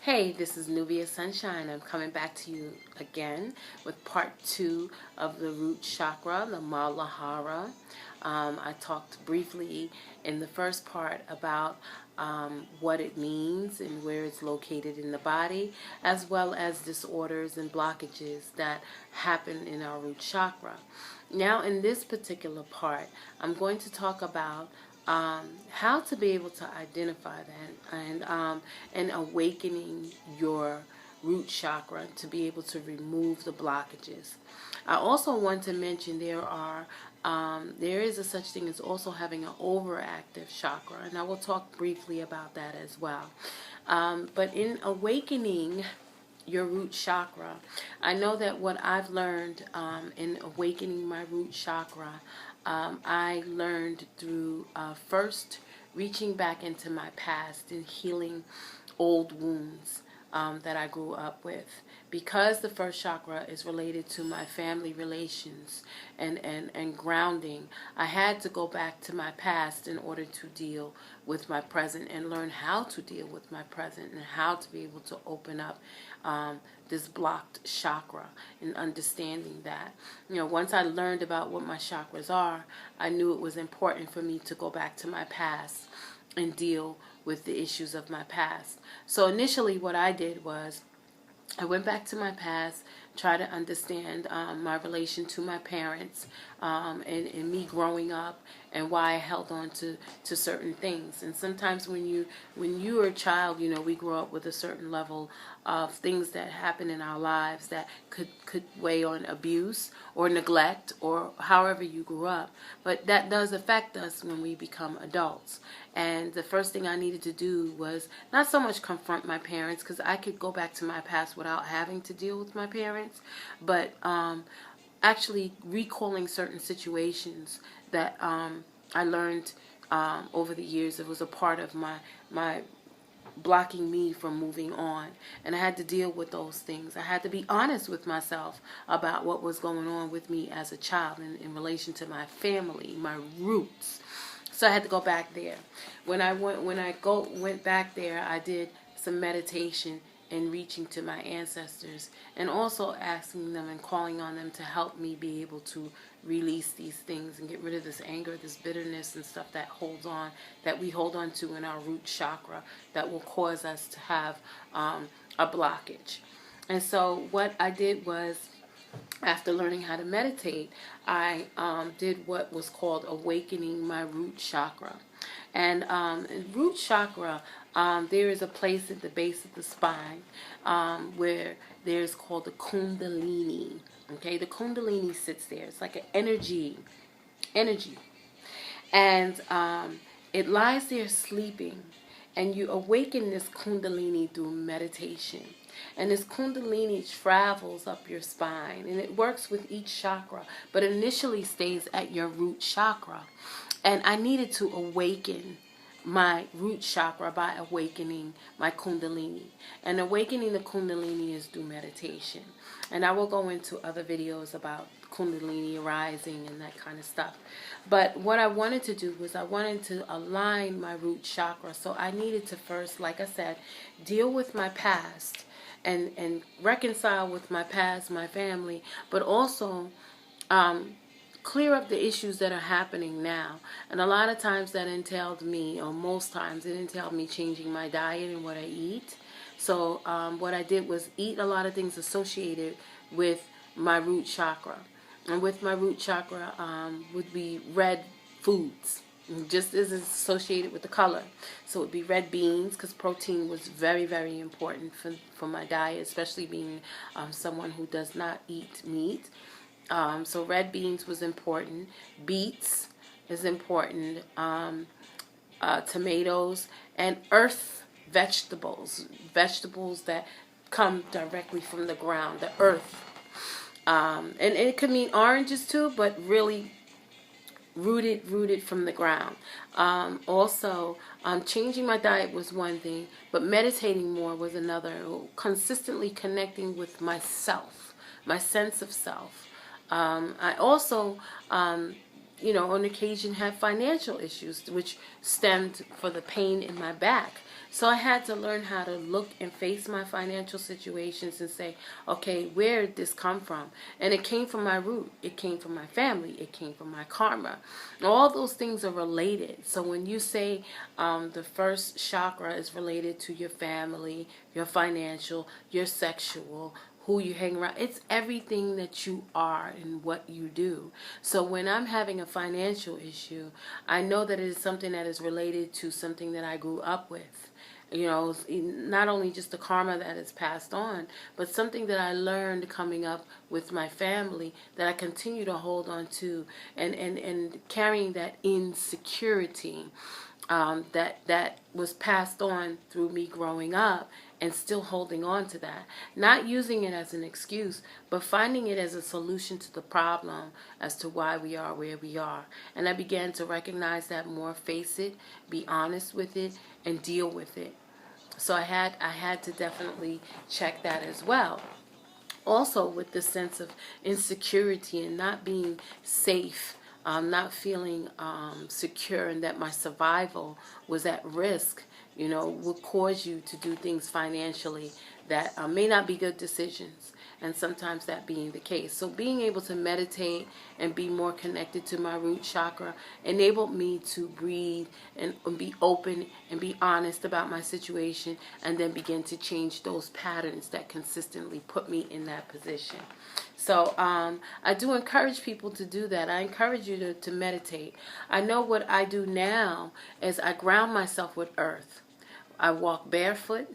Hey, this is Nubia Sunshine. I'm coming back to you again with part 2 of the root chakra, the Malahara. I talked briefly in the first part about what it means and where it's located in the body, as well as disorders and blockages that happen in our root chakra. Now, in this particular part, I'm going to talk about how to be able to identify that and awakening your root chakra to be able to remove the blockages. I also want to mention there is a such thing as also having an overactive chakra, and I will talk briefly about that as well. But in awakening your root chakra, I know that what I've learned in awakening my root chakra, I learned through first reaching back into my past and healing old wounds that I grew up with. Because the first chakra is related to my family relations and grounding, I had to go back to my past in order to deal with my present and learn how to deal with my present and how to be able to open up this blocked chakra and understanding that. Once I learned about what my chakras are, I knew it was important for me to go back to my past and deal with the issues of my past. So initially what I did was I went back to my past, try to understand my relation to my parents and me growing up and why I held on to certain things. And sometimes when you are a child, we grow up with a certain level of things that happen in our lives that could weigh on abuse or neglect or however you grew up. But that does affect us when we become adults. And the first thing I needed to do was not so much confront my parents, because I could go back to my past without having to deal with my parents, but actually recalling certain situations that I learned over the years. It was a part of my blocking me from moving on, and I had to deal with those things. I had to be honest with myself about what was going on with me as a child in relation to my family, my roots. So I had to go back there. When I went back there, I did some meditation and reaching to my ancestors, and also asking them and calling on them to help me be able to release these things and get rid of this anger, this bitterness and stuff that we hold on to in our root chakra that will cause us to have a blockage. And so what I did was, after learning how to meditate, I did what was called awakening my root chakra. And in root chakra, there is a place at the base of the spine where there's called the kundalini. Okay, the kundalini sits there. It's like an energy. And it lies there sleeping. And you awaken this kundalini through meditation. And this kundalini travels up your spine, and it works with each chakra, but initially stays at your root chakra. And I needed to awaken my root chakra by awakening my kundalini. And awakening the kundalini is through meditation. And I will go into other videos about kundalini arising and that kind of stuff. But what I wanted to do was I wanted to align my root chakra. So I needed to first, like I said, deal with my past and reconcile with my past, my family, but also clear up the issues that are happening now. And a lot of times that entailed me, or most times it entailed me changing my diet and what I eat. So what I did was eat a lot of things associated with my root chakra. And with my root chakra would be red foods, just as it's associated with the color. So it would be red beans, because protein was very, very important for my diet, especially being someone who does not eat meat. So red beans was important. Beets is important. Tomatoes and earth vegetables that come directly from the ground, the earth. And it could mean oranges too, but really rooted from the ground. Also, changing my diet was one thing, but meditating more was another. Consistently connecting with myself, my sense of self. I also, on occasion had financial issues, which stemmed for the pain in my back. So I had to learn how to look and face my financial situations and say, okay, where did this come from? And it came from my root. It came from my family. It came from my karma. All those things are related. So when you say the first chakra is related to your family, your financial, your sexual, who you hang around, it's everything that you are and what you do. So when I'm having a financial issue, I know that it is something that is related to something that I grew up with. You know, not only just the karma that is passed on, but something that I learned coming up with my family that I continue to hold on to, and carrying that insecurity that was passed on through me growing up, and still holding on to that. Not using it as an excuse, but finding it as a solution to the problem as to why we are where we are. And I began to recognize that more, face it, be honest with it, and deal with it. So I had to definitely check that as well. Also with the sense of insecurity and not being safe, not feeling secure, and that my survival was at risk, you know, would cause you to do things financially that may not be good decisions. And sometimes that being the case. So being able to meditate and be more connected to my root chakra enabled me to breathe and be open and be honest about my situation, and then begin to change those patterns that consistently put me in that position. So I do encourage people to do that. I encourage you to meditate. I know what I do now is I ground myself with earth. I walk barefoot.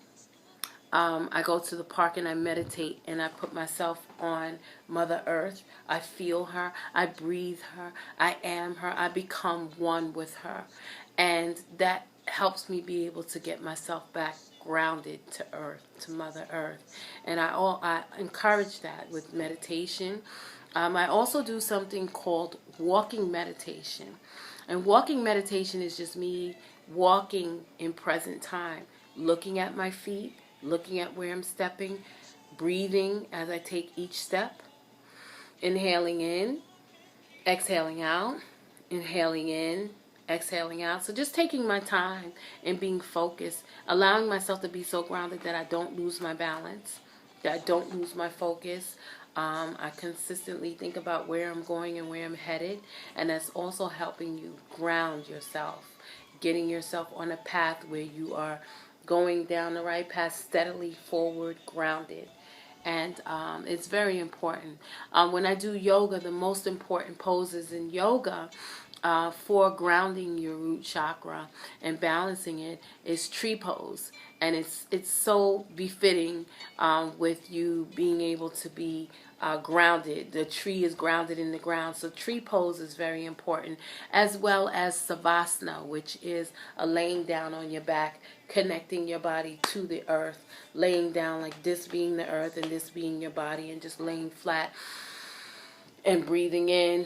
I go to the park and I meditate, and I put myself on Mother Earth. I feel her. I breathe her. I am her. I become one with her. And that helps me be able to get myself back grounded to Earth, to Mother Earth. And I encourage that with meditation. I also do something called walking meditation. And walking meditation is just me walking in present time, looking at my feet, looking at where I'm stepping, breathing as I take each step, inhaling in, exhaling out, inhaling in, exhaling out. So just taking my time and being focused, allowing myself to be so grounded that I don't lose my balance, that I don't lose my focus. I consistently think about where I'm going and where I'm headed, and that's also helping you ground yourself, getting yourself on a path where you are going down the right path, steadily forward, grounded. And it's very important. When I do yoga, the most important poses in yoga for grounding your root chakra and balancing it is tree pose. And it's so befitting with you being able to be grounded. The tree is grounded in the ground. So tree pose is very important, as well as savasana, which is a laying down on your back, connecting your body to the earth, laying down like this being the earth and this being your body, and just laying flat and breathing in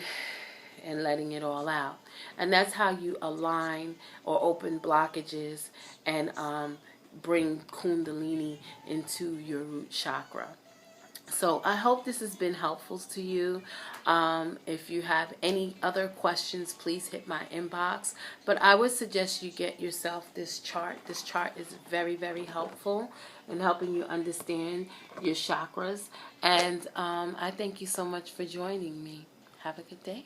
and letting it all out. And that's how you align or open blockages and bring kundalini into your root chakra. So I hope this has been helpful to you. If you have any other questions, please hit my inbox. But I would suggest you get yourself this chart. This chart is very, very helpful in helping you understand your chakras. And I thank you so much for joining me. Have a good day.